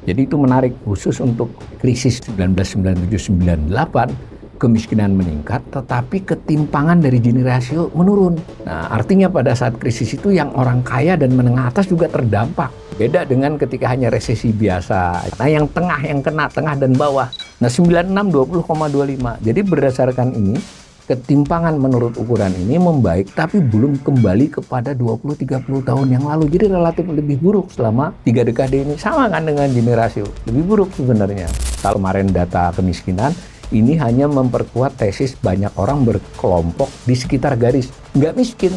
Jadi itu menarik khusus untuk krisis 1997-98, kemiskinan meningkat, tetapi ketimpangan dari Gini rasio menurun. Nah, artinya pada saat krisis itu yang orang kaya dan menengah atas juga terdampak. Beda dengan ketika hanya resesi biasa. Nah, yang tengah yang kena, tengah dan bawah. Nah, 96 20,25. Jadi berdasarkan ini, ketimpangan menurut ukuran ini membaik, tapi belum kembali kepada 20-30 tahun yang lalu. Jadi relatif lebih buruk selama 3 dekade ini. Sama kan dengan Gini rasio. Lebih buruk sebenarnya. Kalau kemarin data kemiskinan, ini hanya memperkuat tesis banyak orang berkelompok di sekitar garis. Nggak miskin,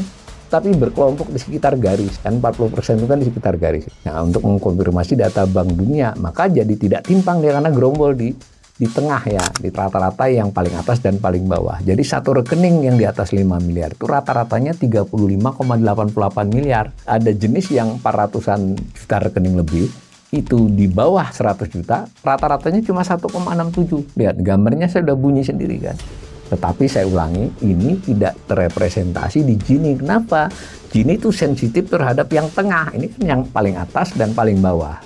tapi berkelompok di sekitar garis. Kan 40% itu kan di sekitar garis. Nah, untuk mengkonfirmasi data Bank Dunia, maka jadi tidak timpang dia karena gerombol di tengah ya, di rata-rata yang paling atas dan paling bawah. Jadi satu rekening yang di atas 5 miliar itu rata-ratanya 35,88 miliar. Ada jenis yang 400-an juta rekening lebih, itu di bawah 100 juta, rata-ratanya cuma 1,67. Lihat, gambarnya saya udah bunyi sendiri kan. Tetapi saya ulangi, ini tidak terrepresentasi di Gini. Kenapa? Gini itu sensitif terhadap yang tengah. Ini kan yang paling atas dan paling bawah.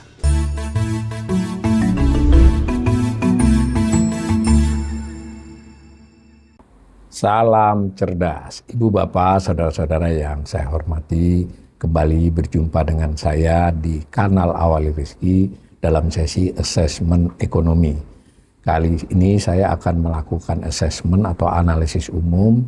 Salam cerdas. Ibu, bapak, saudara-saudara yang saya hormati. Kembali berjumpa dengan saya di kanal Awali Rizki dalam sesi assessment ekonomi. Kali ini saya akan melakukan assessment atau analisis umum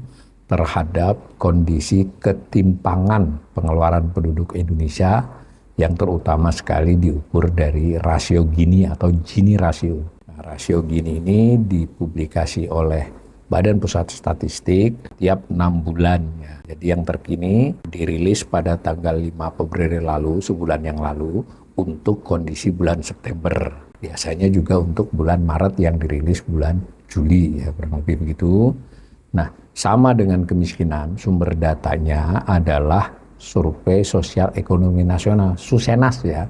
terhadap kondisi ketimpangan pengeluaran penduduk Indonesia yang terutama sekali diukur dari rasio Gini atau Gini rasio. Nah, rasio Gini ini dipublikasi oleh Badan Pusat Statistik tiap 6 bulan ya. Jadi yang terkini dirilis pada tanggal 5 Februari lalu, sebulan yang lalu, untuk kondisi bulan September. Biasanya juga untuk bulan Maret yang dirilis bulan Juli ya, kurang lebih begitu. Nah, sama dengan kemiskinan, sumber datanya adalah Survei Sosial Ekonomi Nasional, Susenas ya.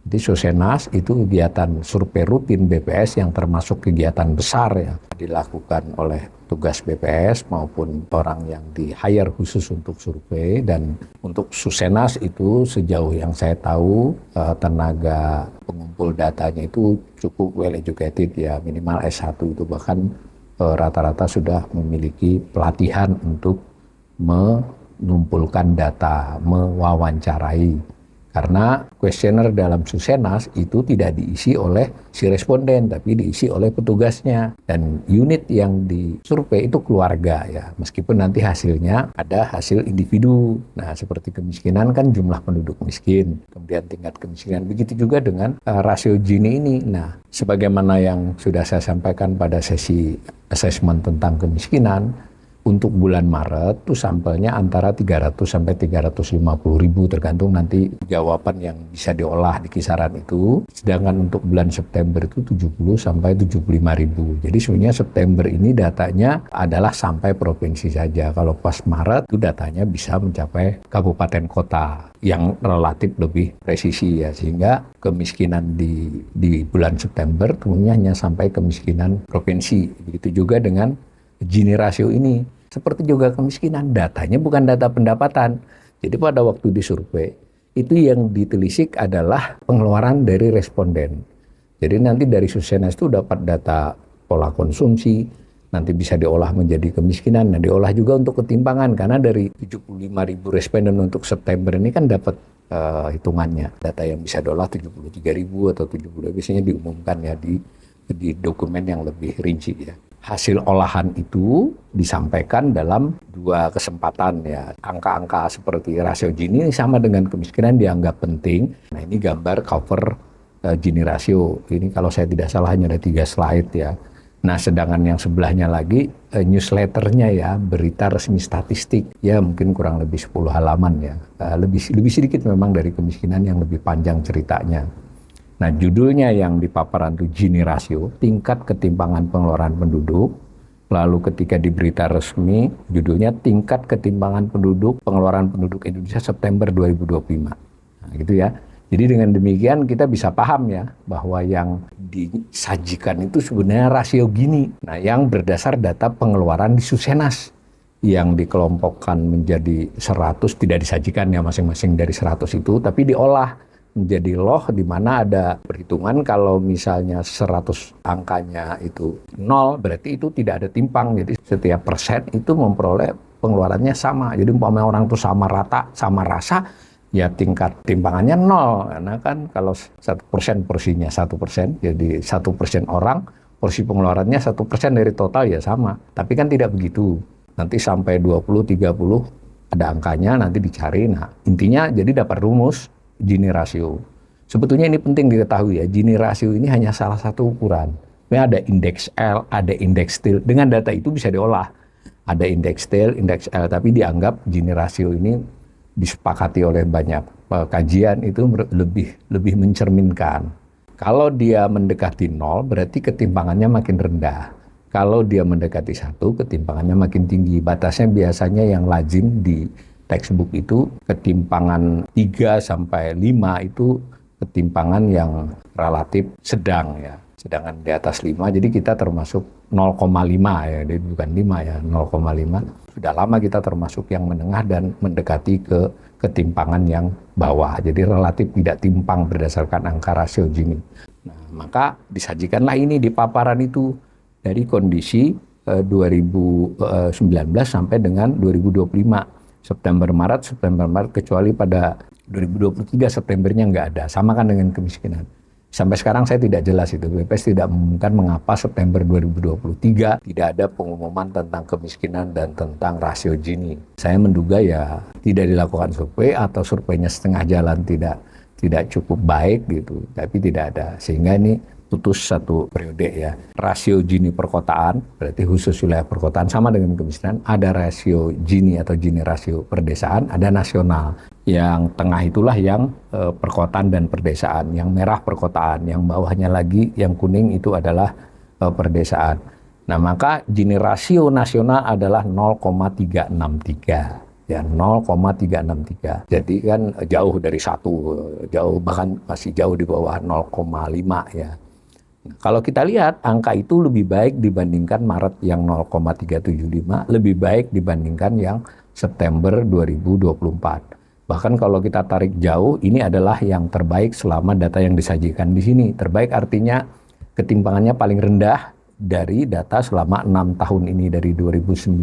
Jadi Susenas itu kegiatan survei rutin BPS yang termasuk kegiatan besar ya, dilakukan oleh tugas BPS maupun orang yang di-hire khusus untuk survei. Dan untuk Susenas itu sejauh yang saya tahu tenaga pengumpul datanya itu cukup well educated ya, minimal S1 itu, bahkan rata-rata sudah memiliki pelatihan untuk mengumpulkan data, mewawancarai. Karena kuesioner dalam Susenas itu tidak diisi oleh si responden, tapi diisi oleh petugasnya. Dan unit yang disurvei itu keluarga ya, meskipun nanti hasilnya ada hasil individu. Nah, seperti kemiskinan kan jumlah penduduk miskin, kemudian tingkat kemiskinan. Begitu juga dengan rasio Gini ini. Nah, sebagaimana yang sudah saya sampaikan pada sesi assessment tentang kemiskinan, untuk bulan Maret itu sampelnya antara 300 sampai 350 ribu tergantung nanti jawaban yang bisa diolah di kisaran itu. Sedangkan untuk bulan September itu 70 sampai 75 ribu. Jadi sebenarnya September ini datanya adalah sampai provinsi saja. Kalau pas Maret itu datanya bisa mencapai kabupaten kota yang relatif lebih presisi ya. Sehingga kemiskinan di bulan September kemudian hanya sampai kemiskinan provinsi. Begitu juga dengan Gini rasio ini. Seperti juga kemiskinan, datanya bukan data pendapatan. Jadi pada waktu disurvei, itu yang ditelisik adalah pengeluaran dari responden. Jadi nanti dari Susenas itu dapat data pola konsumsi, nanti bisa diolah menjadi kemiskinan, nah diolah juga untuk ketimpangan, karena dari 75 ribu responden untuk September ini kan dapat hitungannya. Data yang bisa diolah 73 ribu atau 70 biasanya diumumkan ya di dokumen yang lebih rinci ya. Hasil olahan itu disampaikan dalam 2 kesempatan ya. Angka-angka seperti rasio Gini sama dengan kemiskinan dianggap penting. Nah, ini gambar cover Gini rasio. Ini kalau saya tidak salah hanya ada 3 slide ya. Nah, sedangkan yang sebelahnya lagi newsletternya ya, berita resmi statistik ya, mungkin kurang lebih 10 halaman ya. Lebih sedikit memang dari kemiskinan yang lebih panjang ceritanya. Nah, judulnya yang di paparan itu Gini rasio, tingkat ketimpangan pengeluaran penduduk. Lalu ketika di berita resmi, judulnya tingkat ketimpangan penduduk pengeluaran penduduk Indonesia September 2025. Nah, gitu ya. Jadi dengan demikian kita bisa paham ya, bahwa yang disajikan itu sebenarnya rasio Gini. Nah, yang berdasar data pengeluaran di Susenas, yang dikelompokkan menjadi 100, tidak disajikan ya masing-masing dari 100 itu, tapi diolah menjadi law di mana ada perhitungan kalau misalnya 100 angkanya itu 0, berarti itu tidak ada timpang. Jadi setiap persen itu memperoleh pengeluarannya sama. Jadi umpamanya orang itu sama rata, sama rasa, ya tingkat timpangannya 0. Karena kan kalau 1% porsinya 1%, jadi 1% orang, porsi pengeluarannya 1% dari total ya sama. Tapi kan tidak begitu. Nanti sampai 20, 30, ada angkanya, nanti dicari. Nah, intinya jadi dapat rumus Gini rasio. Sebetulnya ini penting diketahui ya, Gini rasio ini hanya salah satu ukuran. Ada indeks L, ada indeks TIL. Dengan data itu bisa diolah. Ada indeks TIL, indeks L, tapi dianggap Gini rasio ini disepakati oleh banyak kajian itu lebih mencerminkan. Kalau dia mendekati 0, berarti ketimpangannya makin rendah. Kalau dia mendekati 1, ketimpangannya makin tinggi. Batasnya biasanya yang lazim di textbook itu ketimpangan 3 sampai 5 itu ketimpangan yang relatif sedang ya. Sedangkan di atas 5, jadi kita termasuk 0,5 ya, jadi bukan 5 ya, 0,5. Sudah lama kita termasuk yang menengah dan mendekati ke ketimpangan yang bawah. Jadi relatif tidak timpang berdasarkan angka rasio Gini. Nah, maka disajikanlah ini di paparan itu dari kondisi 2019 sampai dengan 2025. September Maret, kecuali pada 2023 Septembernya nggak ada. Sama kan dengan kemiskinan. Sampai sekarang saya tidak jelas itu. BPS tidak mengumumkan mengapa September 2023 tidak ada pengumuman tentang kemiskinan dan tentang rasio Gini. Saya menduga ya tidak dilakukan survei atau surveinya setengah jalan tidak cukup baik gitu. Tapi tidak ada. Sehingga ini putus satu periode ya. Rasio Gini perkotaan, berarti khusus wilayah perkotaan sama dengan kemiskinan. Ada rasio Gini atau Gini rasio perdesaan, ada nasional. Yang tengah itulah yang perkotaan dan perdesaan. Yang merah perkotaan, yang bawahnya lagi yang kuning itu adalah perdesaan. Nah, maka Gini rasio nasional adalah 0,363. Ya, 0,363. Jadi kan jauh dari 1, jauh bahkan masih jauh di bawah 0,5 ya. Kalau kita lihat angka itu lebih baik dibandingkan Maret yang 0,375, lebih baik dibandingkan yang September 2024. Bahkan kalau kita tarik jauh, ini adalah yang terbaik selama data yang disajikan di sini. Terbaik artinya ketimpangannya paling rendah dari data selama 6 tahun ini dari 2019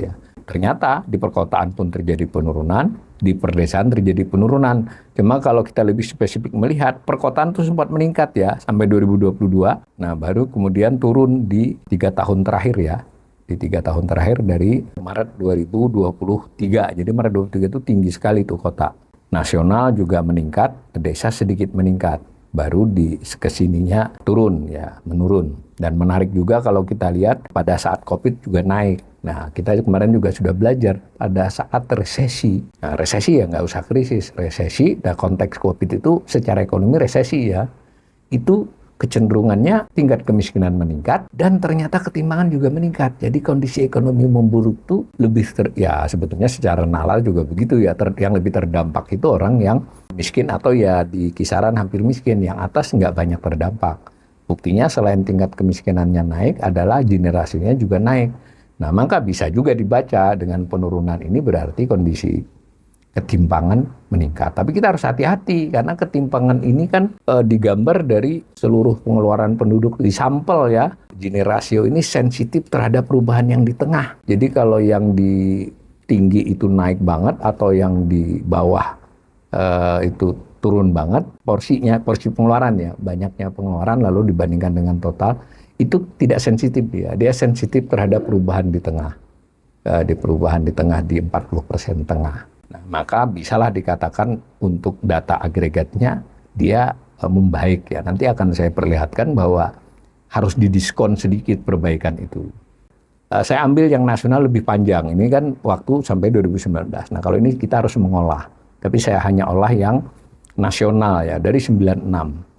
ya. Ternyata di perkotaan pun terjadi penurunan, di perdesaan terjadi penurunan. Cuma kalau kita lebih spesifik melihat, perkotaan itu sempat meningkat ya sampai 2022. Nah, baru kemudian turun di 3 tahun terakhir ya. Di 3 tahun terakhir dari Maret 2023. Jadi Maret 2023 itu tinggi sekali tuh kota. Nasional juga meningkat, desa sedikit meningkat. Baru di kesininya turun ya, menurun. Dan menarik juga kalau kita lihat pada saat COVID juga naik. Nah, kita kemarin juga sudah belajar pada saat resesi. Nah, resesi ya nggak usah krisis. Resesi, dan konteks COVID itu secara ekonomi resesi ya. Itu kecenderungannya tingkat kemiskinan meningkat dan ternyata ketimpangan juga meningkat. Jadi kondisi ekonomi memburuk itu lebih ya sebetulnya secara nalar juga begitu ya. Yang lebih terdampak itu orang yang miskin atau ya di kisaran hampir miskin. Yang atas nggak banyak terdampak. Buktinya selain tingkat kemiskinannya naik adalah generasinya juga naik. Nah, maka bisa juga dibaca dengan penurunan ini berarti kondisi ketimpangan meningkat. Tapi kita harus hati-hati karena ketimpangan ini kan digambar dari seluruh pengeluaran penduduk di sampel ya. Gini rasio ini sensitif terhadap perubahan yang di tengah. Jadi kalau yang di tinggi itu naik banget atau yang di bawah itu turun banget, porsi pengeluaran ya, banyaknya pengeluaran lalu dibandingkan dengan total, itu tidak sensitif dia sensitif terhadap perubahan di tengah, di perubahan di tengah di 40% tengah. Nah, maka bisalah dikatakan untuk data agregatnya dia membaik ya. Nanti akan saya perlihatkan bahwa harus didiskon sedikit perbaikan itu. Saya ambil yang nasional lebih panjang, ini kan waktu sampai 2019. Nah, kalau ini kita harus mengolah, tapi saya hanya olah yang nasional ya, dari 96.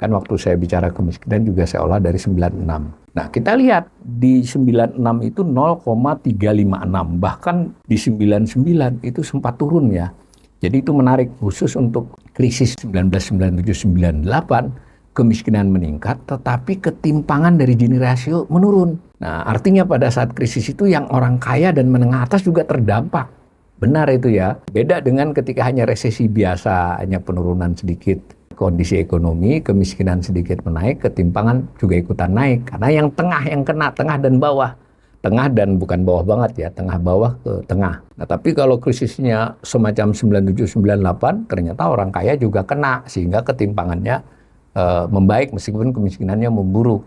Kan waktu saya bicara kemiskinan juga saya olah dari 96. Nah, kita lihat di 96 itu 0,356. Bahkan di 99 itu sempat turun ya. Jadi itu menarik khusus untuk krisis 1997-98, kemiskinan meningkat tetapi ketimpangan dari Gini rasio menurun. Nah, artinya pada saat krisis itu yang orang kaya dan menengah atas juga terdampak. Benar itu ya. Beda dengan ketika hanya resesi biasa, hanya penurunan sedikit. kondisi ekonomi, kemiskinan sedikit menaik, ketimpangan juga ikutan naik. Karena yang tengah yang kena, tengah dan bawah. Tengah dan bukan bawah banget ya, tengah bawah ke tengah. Nah, tapi kalau krisisnya semacam 97-98, ternyata orang kaya juga kena, sehingga ketimpangannya membaik meskipun kemiskinannya memburuk.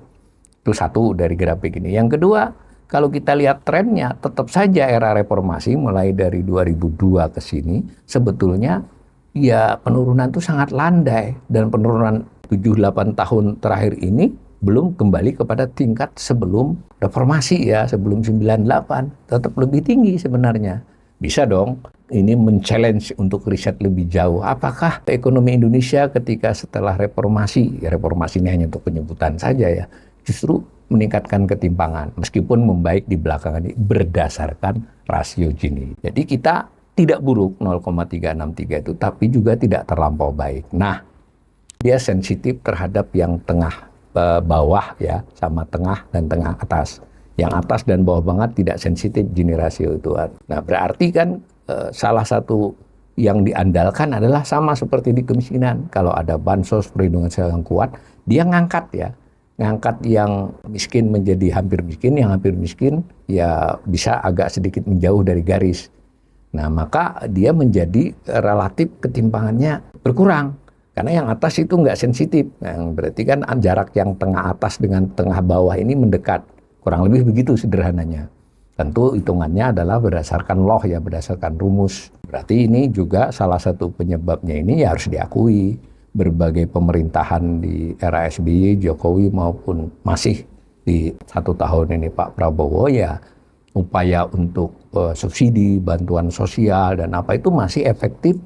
Itu satu dari grafik ini. Yang kedua, kalau kita lihat trennya, tetap saja era reformasi mulai dari 2002 ke sini, sebetulnya ya penurunan itu sangat landai. Dan penurunan 7-8 tahun terakhir ini belum kembali kepada tingkat sebelum reformasi ya, sebelum 98. Tetap lebih tinggi sebenarnya. Bisa dong, ini men-challenge untuk riset lebih jauh. Apakah ekonomi Indonesia ketika setelah reformasi, ya reformasi ini hanya untuk penyebutan saja ya, justru meningkatkan ketimpangan, meskipun membaik di belakangan ini berdasarkan rasio Gini. Jadi kita tidak buruk 0,363 itu, tapi juga tidak terlampau baik. Nah, dia sensitif terhadap yang tengah bawah ya, sama tengah dan tengah atas. Yang atas dan bawah banget tidak sensitif Gini rasio itu. Nah, berarti kan salah satu yang diandalkan adalah sama seperti di kemiskinan. Kalau ada bansos perlindungan sosial yang kuat, dia ngangkat ya. Ngangkat yang miskin menjadi hampir miskin, yang hampir miskin ya bisa agak sedikit menjauh dari garis. Nah, maka dia menjadi relatif ketimpangannya berkurang. Karena yang atas itu nggak sensitif. Nah, berarti kan jarak yang tengah atas dengan tengah bawah ini mendekat. Kurang lebih begitu sederhananya. Tentu hitungannya adalah berdasarkan law ya, berdasarkan rumus. Berarti ini juga salah satu penyebabnya ini ya harus diakui. Berbagai pemerintahan di era SBY, Jokowi maupun masih di 1 tahun ini Pak Prabowo ya upaya untuk subsidi, bantuan sosial dan apa itu masih efektif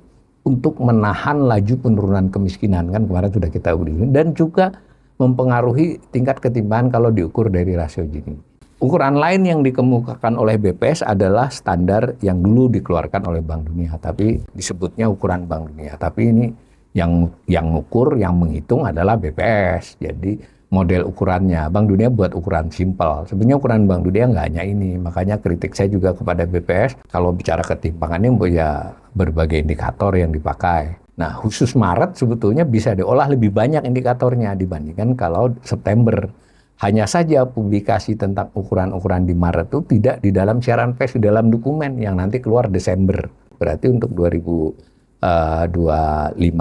untuk menahan laju penurunan kemiskinan, kan kemarin sudah kita uji, dan juga mempengaruhi tingkat ketimpangan kalau diukur dari rasio Gini. Ukuran lain yang dikemukakan oleh BPS adalah standar yang dulu dikeluarkan oleh Bank Dunia, tapi disebutnya ukuran Bank Dunia, tapi ini yang mengukur, yang menghitung adalah BPS. Jadi model ukurannya, Bank Dunia buat ukuran simpel. Sebenarnya ukuran Bank Dunia nggak hanya ini. Makanya kritik saya juga kepada BPS, kalau bicara ketimpangannya ya berbagai indikator yang dipakai. Nah, khusus Maret sebetulnya bisa diolah lebih banyak indikatornya dibandingkan kalau September. Hanya saja publikasi tentang ukuran-ukuran di Maret itu tidak di dalam siaran pers, di dalam dokumen yang nanti keluar Desember. Berarti untuk 2025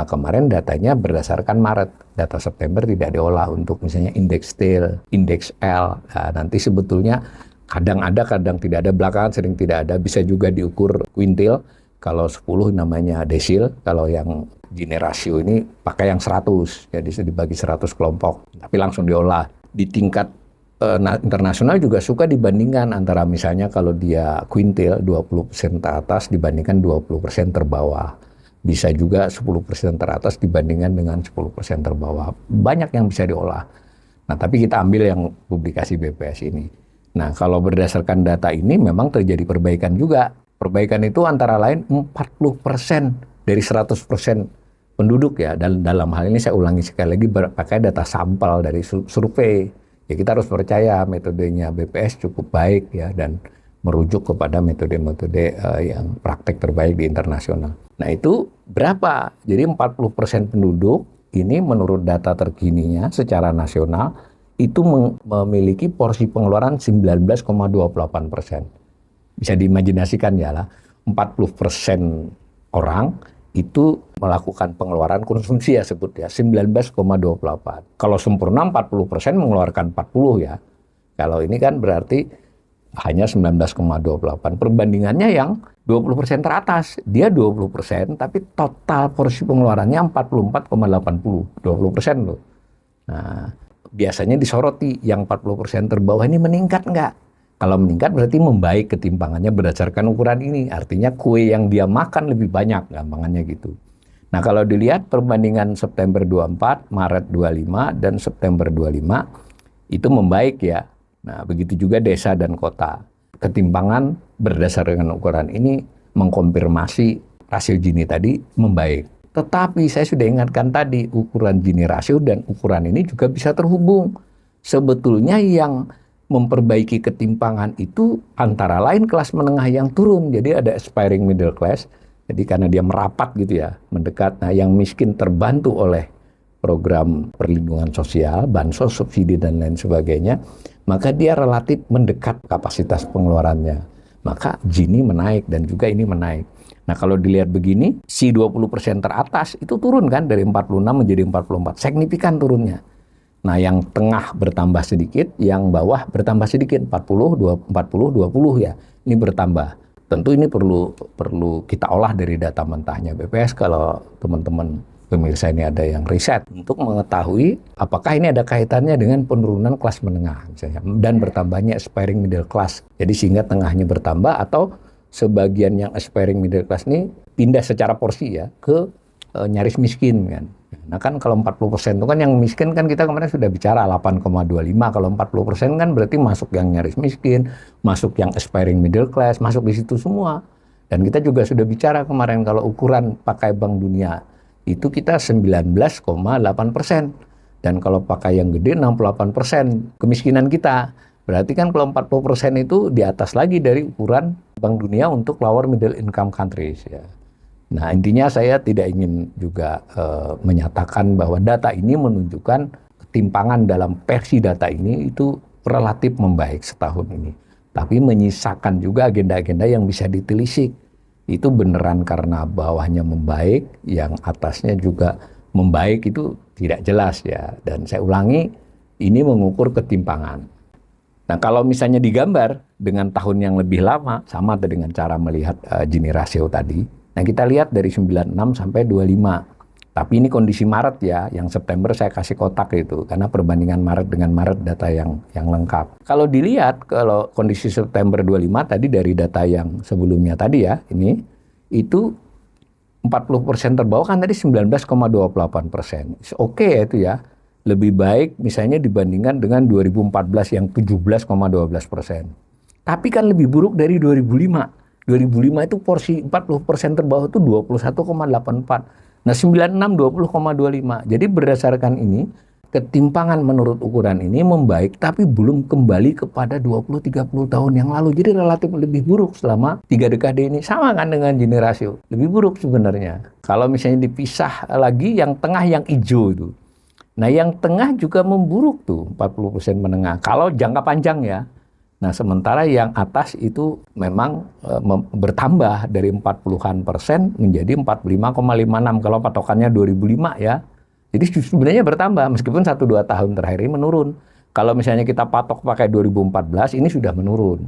kemarin datanya berdasarkan Maret. Data September tidak diolah untuk misalnya indeks TIL, indeks L. Nah, nanti sebetulnya kadang ada, kadang tidak ada, belakangan sering tidak ada. Bisa juga diukur kuintil. Kalau 10 namanya desil, kalau yang Gini rasio ini pakai yang 100. Jadi dibagi 100 kelompok, tapi langsung diolah. Di tingkat internasional juga suka dibandingkan antara misalnya kalau dia kuintil 20% teratas dibandingkan 20% terbawah. Bisa juga 10% teratas dibandingkan dengan 10% terbawah. Banyak yang bisa diolah. Nah, tapi kita ambil yang publikasi BPS ini. Nah, kalau berdasarkan data ini memang terjadi perbaikan juga. Perbaikan itu antara lain 40% dari 100% penduduk ya. Dan dalam hal ini saya ulangi sekali lagi pakai data sampel dari survei. Ya kita harus percaya metodenya BPS cukup baik ya dan merujuk kepada metode-metode yang praktek terbaik di internasional. Nah itu berapa? Jadi 40% penduduk ini menurut data terkininya secara nasional itu memiliki porsi pengeluaran 19,28%. Bisa diimajinasikan ya lah, 40% orang itu melakukan pengeluaran konsumsi ya sebut ya, 19,28. Kalau sempurna 40% mengeluarkan 40 ya. Kalau ini kan berarti hanya 19,28. Perbandingannya yang 20% teratas. Dia 20%, tapi total porsi pengeluarannya 44,80. 20% loh. Nah, biasanya disoroti yang 40% terbawah ini meningkat nggak? Kalau meningkat berarti membaik ketimpangannya berdasarkan ukuran ini. Artinya kue yang dia makan lebih banyak, gampangannya gitu. Nah, kalau dilihat perbandingan September 24, Maret 25, dan September 25, itu membaik ya. Nah, begitu juga desa dan kota. Ketimpangan berdasarkan ukuran ini mengkonfirmasi rasio Gini tadi membaik. Tetapi saya sudah ingatkan tadi, ukuran Gini rasio dan ukuran ini juga bisa terhubung. Sebetulnya yang memperbaiki ketimpangan itu antara lain kelas menengah yang turun. Jadi ada aspiring middle class. Jadi karena dia merapat gitu ya, mendekat. Nah, yang miskin terbantu oleh program perlindungan sosial, bansos, subsidi, dan lain sebagainya, maka dia relatif mendekat kapasitas pengeluarannya. Maka Gini menaik dan juga ini menaik. Nah kalau dilihat begini, si 20% teratas itu turun kan dari 46 menjadi 44, signifikan turunnya. Nah yang tengah bertambah sedikit, yang bawah bertambah sedikit, 40, 20 ya, ini bertambah. Tentu ini perlu kita olah dari data mentahnya BPS kalau teman-teman pemirsa ini ada yang riset untuk mengetahui apakah ini ada kaitannya dengan penurunan kelas menengah misalnya dan bertambahnya aspiring middle class. Jadi sehingga tengahnya bertambah atau sebagian yang aspiring middle class ini pindah secara porsi ya ke nyaris miskin kan. Nah kan kalau 40% itu kan yang miskin kan kita kemarin sudah bicara 8,25, kalau 40% kan berarti masuk yang nyaris miskin, masuk yang aspiring middle class, masuk di situ semua. Dan kita juga sudah bicara kemarin kalau ukuran pakai Bank Dunia itu kita 19,8%. Dan kalau pakai yang gede 68% kemiskinan kita. Berarti kan kalau 40% itu di atas lagi dari ukuran Bank Dunia untuk lower middle income countries ya. Nah intinya saya tidak ingin juga menyatakan bahwa data ini menunjukkan ketimpangan dalam versi data ini itu relatif membaik setahun ini. Tapi menyisakan juga agenda-agenda yang bisa ditelisik. Itu beneran karena bawahnya membaik, yang atasnya juga membaik itu tidak jelas ya. Dan saya ulangi, ini mengukur ketimpangan. Nah kalau misalnya digambar dengan tahun yang lebih lama, sama dengan cara melihat Gini ratio tadi. Nah kita lihat dari 96 sampai 25. Tapi ini kondisi Maret ya, yang September saya kasih kotak itu. Karena perbandingan Maret dengan Maret data yang lengkap. Kalau dilihat, kalau kondisi September 25 tadi dari data yang sebelumnya tadi ya, ini, itu 40% terbawah kan tadi 19,28%. Oke ya itu ya. Lebih baik misalnya dibandingkan dengan 2014 yang 17,12%. Tapi kan lebih buruk dari 2005. 2005 itu porsi 40% terbawah itu 21,84. Nah 96 20,25. Jadi berdasarkan ini, ketimpangan menurut ukuran ini membaik tapi belum kembali kepada 20-30 tahun yang lalu. Jadi relatif lebih buruk selama 3 dekade ini. Sama kan dengan Gini ratio. Lebih buruk sebenarnya. Kalau misalnya dipisah lagi yang tengah yang hijau itu. Nah yang tengah juga memburuk tuh 40% menengah. Kalau jangka panjang ya. Nah sementara yang atas itu memang bertambah dari 40-an persen menjadi 45,56 kalau patokannya 2005 ya. Jadi sebenarnya bertambah meskipun 1-2 tahun terakhir ini menurun. Kalau misalnya kita patok pakai 2014 ini sudah menurun.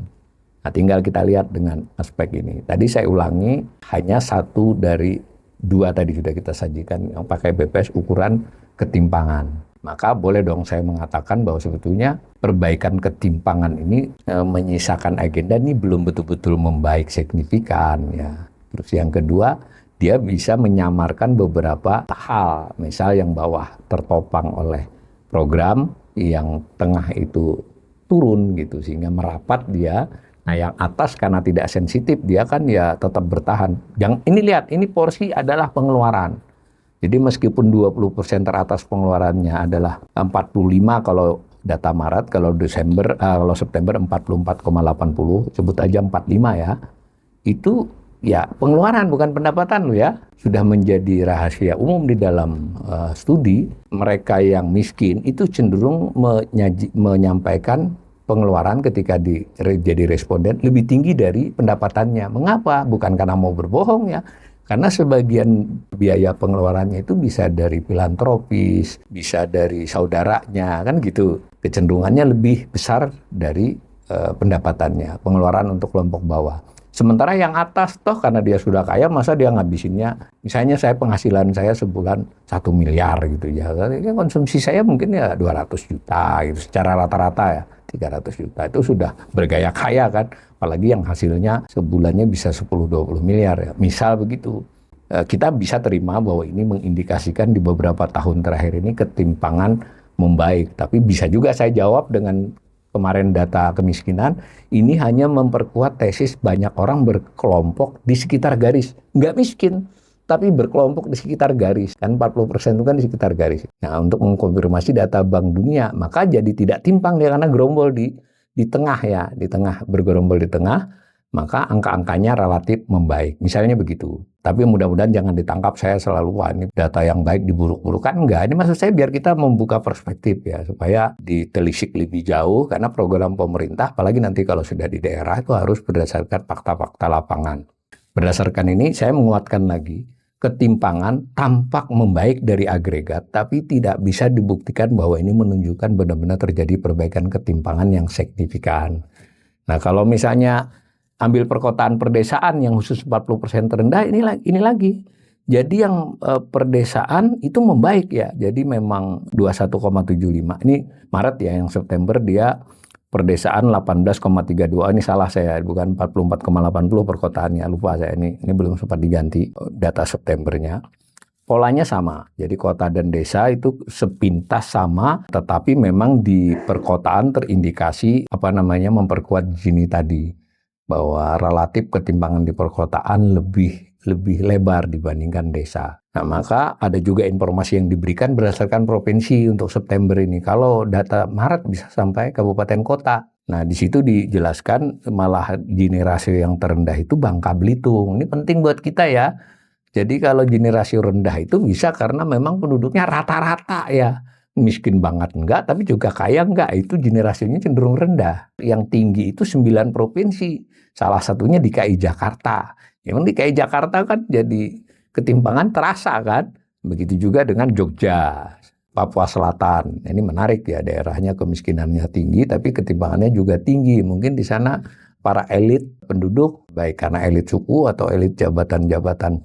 Nah tinggal kita lihat dengan aspek ini. Tadi saya ulangi hanya 1 dari 2 tadi sudah kita sajikan yang pakai BPS ukuran ketimpangan. Maka boleh dong saya mengatakan bahwa sebetulnya perbaikan ketimpangan ini menyisakan agenda ini belum betul-betul membaik signifikan ya. Terus yang kedua, dia bisa menyamarkan beberapa hal. Misal yang bawah tertopang oleh program, yang tengah itu turun gitu sehingga merapat dia. Nah yang atas karena tidak sensitif dia kan ya tetap bertahan. Yang ini lihat, ini porsi adalah pengeluaran. Jadi meskipun 20% teratas pengeluarannya adalah 45 kalau data Maret, kalau kalau September 44,80, sebut aja 45 ya. Itu ya pengeluaran bukan pendapatan loh ya. Sudah menjadi rahasia umum di dalam studi, mereka yang miskin itu cenderung menyampaikan pengeluaran ketika jadi responden lebih tinggi dari pendapatannya. Mengapa? Bukan karena mau berbohong ya. Karena sebagian biaya pengeluarannya itu bisa dari filantropis, bisa dari saudaranya, kan gitu. Kecenderungannya lebih besar dari pendapatannya, pengeluaran untuk kelompok bawah. Sementara yang atas, toh karena dia sudah kaya, masa dia ngabisinnya, misalnya penghasilan saya sebulan 1 miliar gitu ya. Konsumsi saya mungkin ya 200 juta gitu, secara rata-rata ya. 300 juta itu sudah bergaya kaya kan, apalagi yang hasilnya sebulannya bisa 10-20 miliar ya. Misal begitu, kita bisa terima bahwa ini mengindikasikan di beberapa tahun terakhir ini ketimpangan membaik. Tapi bisa juga saya jawab dengan kemarin data kemiskinan, ini hanya memperkuat tesis banyak orang berkelompok di sekitar garis. Nggak miskin, tapi berkelompok di sekitar garis. Kan 40% itu kan di sekitar garis. Nah, untuk mengkonfirmasi data Bank Dunia, maka jadi tidak timpang dia karena gerombol di tengah ya, bergerombol di tengah, maka angka-angkanya relatif membaik. Misalnya begitu. Tapi mudah-mudahan jangan ditangkap saya selalu, wah ini data yang baik diburuk-burukan. Enggak, ini maksud saya biar kita membuka perspektif ya, supaya ditelisik lebih jauh, karena program pemerintah, apalagi nanti kalau sudah di daerah, itu harus berdasarkan fakta-fakta lapangan. Berdasarkan ini, saya menguatkan lagi, ketimpangan tampak membaik dari agregat, tapi tidak bisa dibuktikan bahwa ini menunjukkan benar-benar terjadi perbaikan ketimpangan yang signifikan. Nah, kalau misalnya ambil perkotaan perdesaan yang khusus 40% terendah, ini lagi. Jadi yang perdesaan itu membaik ya. Jadi memang 21,75. Ini Maret ya, yang September dia perdesaan 18,32. Ini salah saya, bukan 44,80 perkotaannya. Lupa saya, ini belum sempat diganti data Septembernya. Polanya sama, jadi kota dan desa itu sepintas sama, tetapi memang di perkotaan terindikasi memperkuat Gini tadi, bahwa relatif ketimpangan di perkotaan lebih lebar dibandingkan desa. Nah, maka ada juga informasi yang diberikan berdasarkan provinsi untuk September ini. Kalau data Maret bisa sampai kabupaten kota. Nah, di situ dijelaskan malah Gini rasio yang terendah itu Bangka Belitung. Ini penting buat kita ya. Jadi kalau Gini rasio rendah itu bisa karena memang penduduknya rata-rata ya. Miskin banget enggak, tapi juga kaya enggak. Itu Gini rasionya cenderung rendah. Yang tinggi itu 9 provinsi. Salah satunya DKI Jakarta. Yang DKI Jakarta kan jadi ketimpangan terasa kan. Begitu juga dengan Jogja, Papua Selatan. Ini menarik ya, daerahnya kemiskinannya tinggi tapi ketimpangannya juga tinggi. Mungkin di sana para elit penduduk, baik karena elit suku atau elit jabatan-jabatan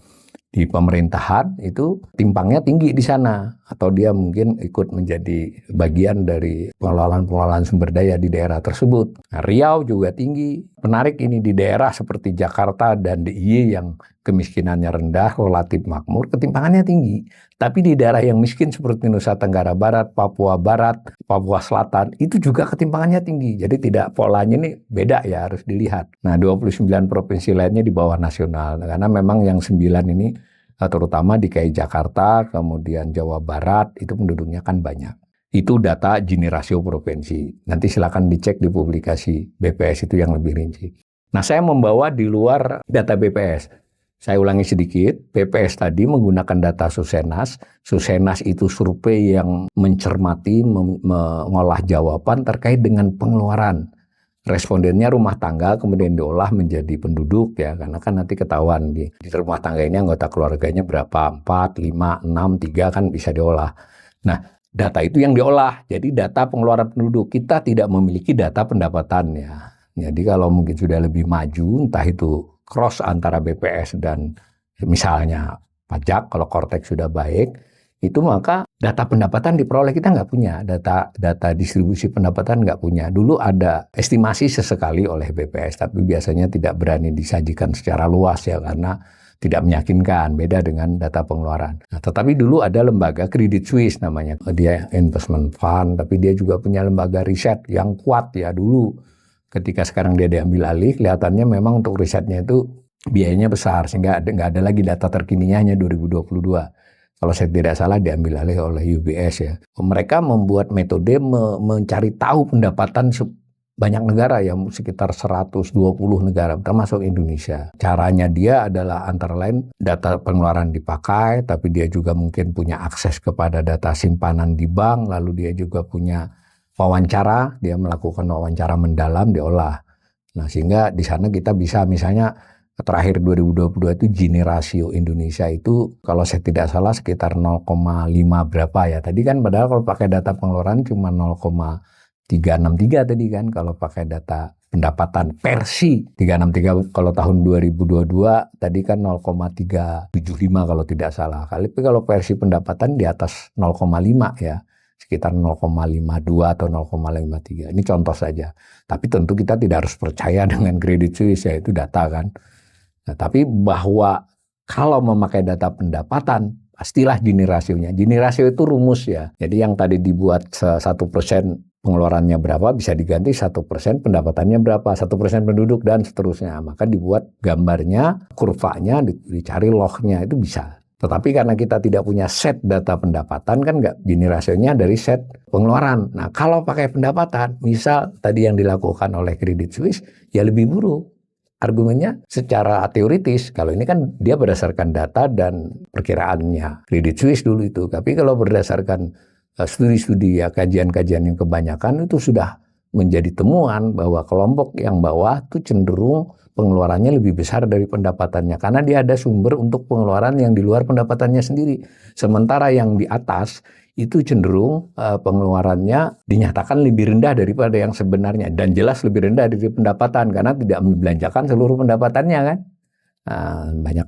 di pemerintahan itu timpangnya tinggi di sana, atau dia mungkin ikut menjadi bagian dari pengelolaan sumber daya di daerah tersebut. Nah, Riau juga tinggi. Menarik ini di daerah seperti Jakarta dan DIY yang kemiskinannya rendah, relatif makmur, ketimpangannya tinggi. Tapi di daerah yang miskin seperti Nusa Tenggara Barat, Papua Barat, Papua Selatan, itu juga ketimpangannya tinggi. Jadi tidak, polanya ini beda ya, harus dilihat. Nah, 29 provinsi lainnya di bawah nasional. Karena memang yang 9 ini, terutama DKI Jakarta, kemudian Jawa Barat, itu penduduknya kan banyak. Itu data Gini rasio provinsi. Nanti silakan dicek di publikasi BPS itu yang lebih rinci. Nah, saya membawa di luar data BPS. Saya ulangi sedikit, BPS tadi menggunakan data Susenas. Susenas itu survei yang mencermati, mengolah jawaban terkait dengan pengeluaran. Respondennya rumah tangga, kemudian diolah menjadi penduduk ya, karena kan nanti ketahuan di rumah tangga ini anggota keluarganya berapa, 4, 5, 6, 3 kan bisa diolah. Nah, data itu yang diolah, jadi data pengeluaran penduduk. Kita tidak memiliki data pendapatannya. Jadi kalau mungkin sudah lebih maju, entah itu cross antara BPS dan misalnya pajak, kalau Kortex sudah baik, itu maka data pendapatan diperoleh. Kita nggak punya data distribusi pendapatan, nggak punya. Dulu ada estimasi sesekali oleh BPS, tapi biasanya tidak berani disajikan secara luas ya, karena tidak meyakinkan, beda dengan data pengeluaran. Nah, tetapi dulu ada lembaga Credit Suisse namanya, dia investment fund, tapi dia juga punya lembaga riset yang kuat ya dulu. Ketika sekarang dia diambil alih, kelihatannya memang untuk risetnya itu biayanya besar, sehingga nggak ada lagi data terkininya, hanya 2022. Kalau saya tidak salah diambil alih oleh UBS ya. Mereka membuat metode mencari tahu pendapatan banyak negara ya, sekitar 120 negara, termasuk Indonesia. Caranya dia adalah antara lain data pengeluaran dipakai, tapi dia juga mungkin punya akses kepada data simpanan di bank, lalu dia juga punya wawancara, dia melakukan wawancara mendalam, diolah. Nah, sehingga di sana kita bisa misalnya terakhir 2022 itu Gini rasio Indonesia itu kalau saya tidak salah sekitar 0,5 berapa ya. Tadi kan padahal kalau pakai data pengeluaran cuma 0,363 tadi kan, kalau pakai data pendapatan versi 363 kalau tahun 2022 tadi kan 0,375 kalau tidak salah. Tapi kalau versi pendapatan di atas 0,5 ya, sekitar 0,52 atau 0,53. Ini contoh saja. Tapi tentu kita tidak harus percaya dengan Credit Suisse ya, itu data kan. Nah, tapi bahwa kalau memakai data pendapatan, pastilah Gini rasionya. Gini rasio itu rumus ya. Jadi yang tadi dibuat 1% pengeluarannya berapa, bisa diganti 1% pendapatannya berapa, 1% penduduk dan seterusnya. Maka dibuat gambarnya, kurvanya, dicari lognya, itu bisa. Tetapi karena kita tidak punya set data pendapatan, kan nggak, Gini rasionya dari set pengeluaran. Nah, kalau pakai pendapatan, misal tadi yang dilakukan oleh Credit Suisse, ya lebih buruk. argumennya secara teoritis. Kalau ini kan dia berdasarkan data dan perkiraannya Credit Suisse dulu itu. Tapi kalau berdasarkan studi-studi ya, kajian-kajian yang kebanyakan itu sudah menjadi temuan bahwa kelompok yang bawah itu cenderung pengeluarannya lebih besar dari pendapatannya karena dia ada sumber untuk pengeluaran yang di luar pendapatannya sendiri. Sementara yang di atas itu cenderung pengeluarannya dinyatakan lebih rendah daripada yang sebenarnya dan jelas lebih rendah dari pendapatan karena tidak membelanjakan seluruh pendapatannya kan.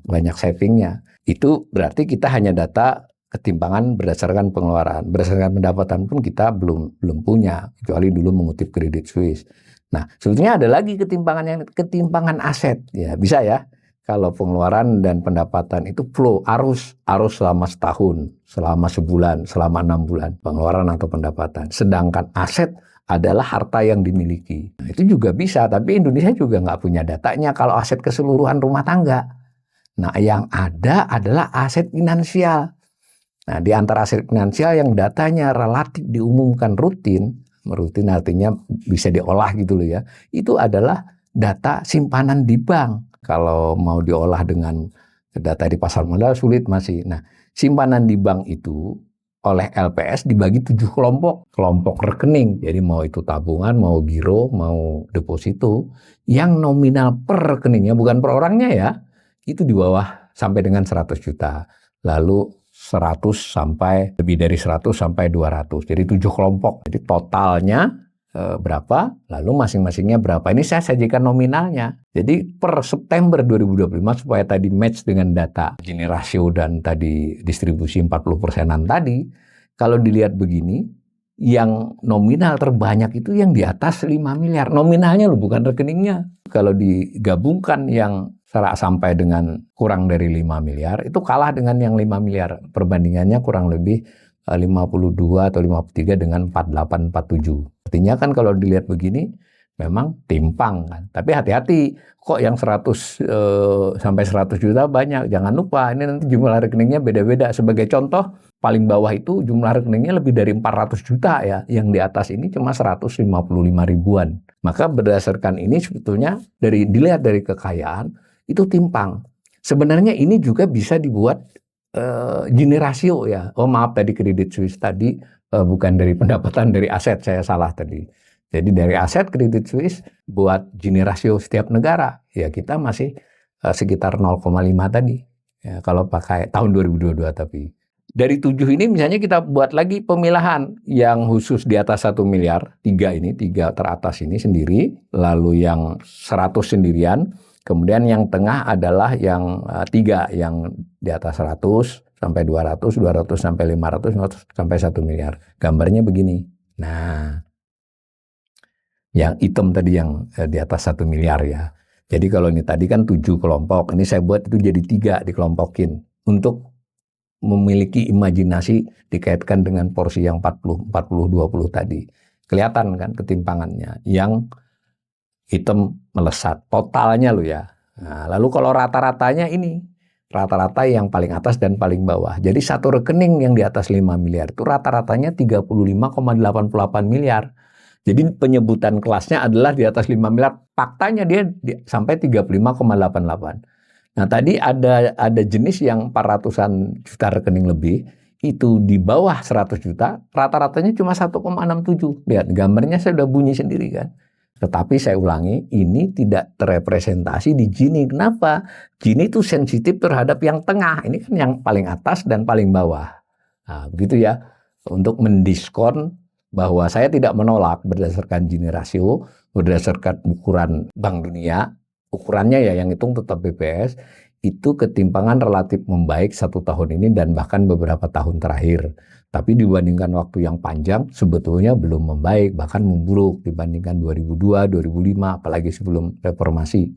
Banyak savingnya. Itu berarti kita hanya data ketimpangan berdasarkan pengeluaran. Berdasarkan pendapatan pun kita belum punya, kecuali dulu mengutip Credit Suisse. Nah, sebetulnya ada lagi ketimpangan aset. Ya, bisa ya. Kalau pengeluaran dan pendapatan itu flow, arus selama setahun, selama sebulan, selama 6 bulan, pengeluaran atau pendapatan. Sedangkan aset adalah harta yang dimiliki. Nah, itu juga bisa, tapi Indonesia juga nggak punya datanya kalau aset keseluruhan rumah tangga. Nah, yang ada adalah aset finansial. Nah, di antara aset finansial yang datanya relatif diumumkan rutin artinya bisa diolah gitu loh ya, itu adalah data simpanan di bank. Kalau mau diolah dengan data di pasar modal sulit masih. Nah, simpanan di bank itu oleh LPS dibagi 7 kelompok rekening. Jadi mau itu tabungan, mau giro, mau deposito, yang nominal per rekeningnya bukan per orangnya ya, itu di bawah sampai dengan 100 juta. Lalu 100 sampai lebih dari 100 sampai 200. Jadi 7 kelompok. Jadi totalnya berapa, lalu masing-masingnya berapa. Ini saya sajikan nominalnya. Jadi per September 2025 supaya tadi match dengan data Gini rasio dan tadi distribusi 40%-an tadi, kalau dilihat begini, yang nominal terbanyak itu yang di atas 5 miliar. Nominalnya loh, bukan rekeningnya. Kalau digabungkan yang sampai dengan kurang dari 5 miliar, itu kalah dengan yang 5 miliar. Perbandingannya kurang lebih 52 atau 53 dengan 48-47. Artinya kan kalau dilihat begini, memang timpang kan. Tapi hati-hati, kok yang 100 sampai 100 juta banyak. Jangan lupa, ini nanti jumlah rekeningnya beda-beda. Sebagai contoh, paling bawah itu jumlah rekeningnya lebih dari 400 juta ya. Yang di atas ini cuma 155 ribuan. Maka berdasarkan ini sebetulnya dilihat dari kekayaan, itu timpang. Sebenarnya ini juga bisa dibuat Gini rasio ya. Oh maaf tadi Credit Suisse tadi bukan dari pendapatan, dari aset, saya salah tadi. Jadi dari aset Credit Suisse buat Gini rasio setiap negara ya kita masih sekitar 0,5 tadi. Ya, kalau pakai tahun 2022 tapi. Dari 7 ini misalnya kita buat lagi pemilahan yang khusus di atas 1 miliar, 3 teratas ini sendiri, lalu yang 100 sendirian. Kemudian yang tengah adalah yang 3, yang di atas 100 sampai 200, 200 sampai 500, 500 sampai 1 miliar. Gambarnya begini. Nah, yang hitam tadi yang di atas 1 miliar ya. Jadi kalau ini tadi kan 7 kelompok, ini saya buat itu jadi 3 dikelompokin. Untuk memiliki imajinasi dikaitkan dengan porsi yang 40, 40, 20 tadi. Kelihatan kan ketimpangannya. Yang hitam melesat, totalnya lo ya. Nah, lalu kalau rata-ratanya ini, rata-rata yang paling atas dan paling bawah. Jadi satu rekening yang di atas 5 miliar itu rata-ratanya 35,88 miliar. Jadi penyebutan kelasnya adalah di atas 5 miliar, faktanya dia sampai 35,88. Nah tadi ada jenis yang 400-an juta rekening lebih, itu di bawah 100 juta, rata-ratanya cuma 1,67. Lihat gambarnya saya udah bunyi sendiri kan. Tetapi saya ulangi, ini tidak terrepresentasi di Gini. Kenapa? Gini itu sensitif terhadap yang tengah. Ini kan yang paling atas dan paling bawah. Nah, begitu ya. Untuk mendiskon bahwa saya tidak menolak berdasarkan Gini rasio, berdasarkan ukuran Bank Dunia, ukurannya ya yang hitung tetap BPS, itu ketimpangan relatif membaik 1 tahun ini dan bahkan beberapa tahun terakhir. Tapi dibandingkan waktu yang panjang sebetulnya belum membaik, bahkan memburuk dibandingkan 2002, 2005, apalagi sebelum reformasi.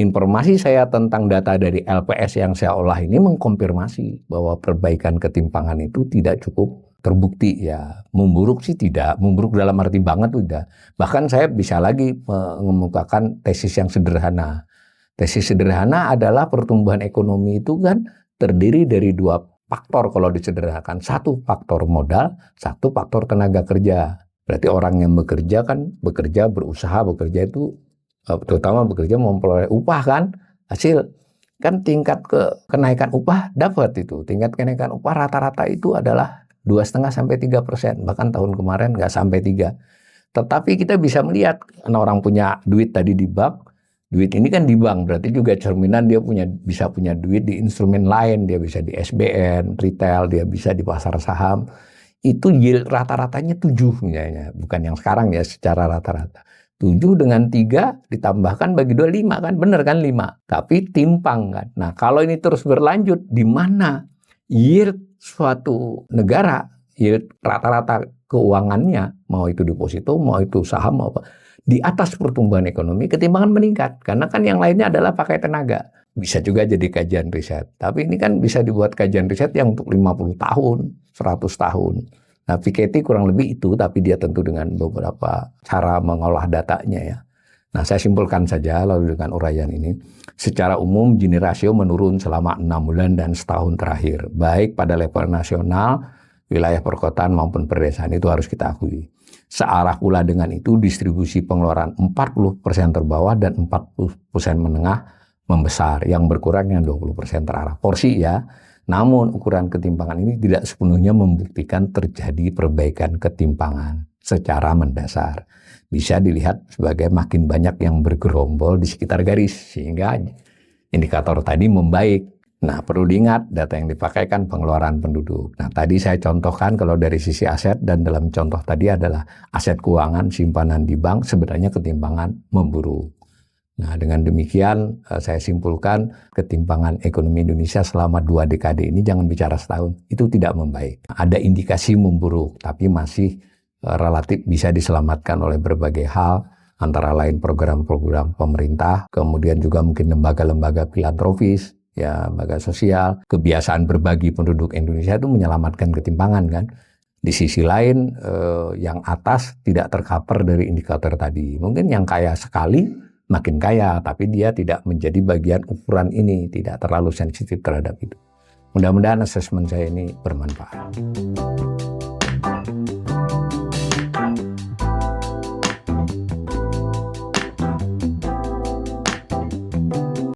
Informasi saya tentang data dari LPS yang saya olah ini mengkonfirmasi bahwa perbaikan ketimpangan itu tidak cukup terbukti ya. Memburuk sih tidak, memburuk dalam arti banget udah. Bahkan saya bisa lagi mengemukakan tesis yang sederhana. Tesis sederhana adalah pertumbuhan ekonomi itu kan terdiri dari 2 faktor kalau disederhanakan. 1 faktor modal, 1 faktor tenaga kerja. Berarti orang yang bekerja kan bekerja, berusaha, bekerja itu terutama bekerja memperoleh upah kan, hasil kan tingkat kenaikan upah dapat itu. Tingkat kenaikan upah rata-rata itu adalah 2,5-3%, bahkan tahun kemarin nggak sampai 3. Tetapi kita bisa melihat, karena orang punya duit tadi di bank, duit ini kan di bank, berarti juga cerminan dia bisa punya duit di instrumen lain, dia bisa di SBN, retail, dia bisa di pasar saham. Itu yield rata-ratanya 7 misalnya, bukan yang sekarang ya, secara rata-rata. 7 dengan 3 ditambahkan bagi 2, 5 kan, bener kan 5. Tapi timpang kan. Nah kalau ini terus berlanjut, di mana yield suatu negara, yield rata-rata keuangannya, mau itu deposito, mau itu saham, mau apa, di atas pertumbuhan ekonomi, ketimbangan meningkat. Karena kan yang lainnya adalah pakai tenaga. Bisa juga jadi kajian riset. Tapi ini kan bisa dibuat kajian riset yang untuk 50 tahun, 100 tahun. Nah, Piketty kurang lebih itu, tapi dia tentu dengan beberapa cara mengolah datanya ya. Nah, saya simpulkan saja lalu dengan uraian ini. Secara umum, Gini rasio menurun selama 6 bulan dan setahun terakhir. Baik pada level nasional, wilayah perkotaan maupun perdesaan, itu harus kita akui. Searah pula dengan itu, distribusi pengeluaran 40% terbawah dan 40% menengah membesar. Yang berkurang yang 20% terarah. Porsi ya. Namun ukuran ketimpangan ini tidak sepenuhnya membuktikan terjadi perbaikan ketimpangan secara mendasar. Bisa dilihat sebagai makin banyak yang bergerombol di sekitar garis, sehingga indikator tadi membaik. Nah, perlu diingat data yang dipakai kan pengeluaran penduduk. Nah, tadi saya contohkan kalau dari sisi aset, dan dalam contoh tadi adalah aset keuangan simpanan di bank, sebenarnya ketimpangan memburuk. Nah, dengan demikian saya simpulkan ketimpangan ekonomi Indonesia selama 2 dekade ini, jangan bicara setahun, itu tidak membaik. Ada indikasi memburuk, tapi masih relatif bisa diselamatkan oleh berbagai hal, antara lain program-program pemerintah, kemudian juga mungkin lembaga-lembaga filantropis, ya, lembaga sosial, kebiasaan berbagi penduduk Indonesia itu menyelamatkan ketimpangan kan. Di sisi lain, yang atas tidak tercover dari indikator tadi. Mungkin yang kaya sekali makin kaya, tapi dia tidak menjadi bagian ukuran ini, tidak terlalu sensitif terhadap itu. Mudah-mudahan asesmen saya ini bermanfaat.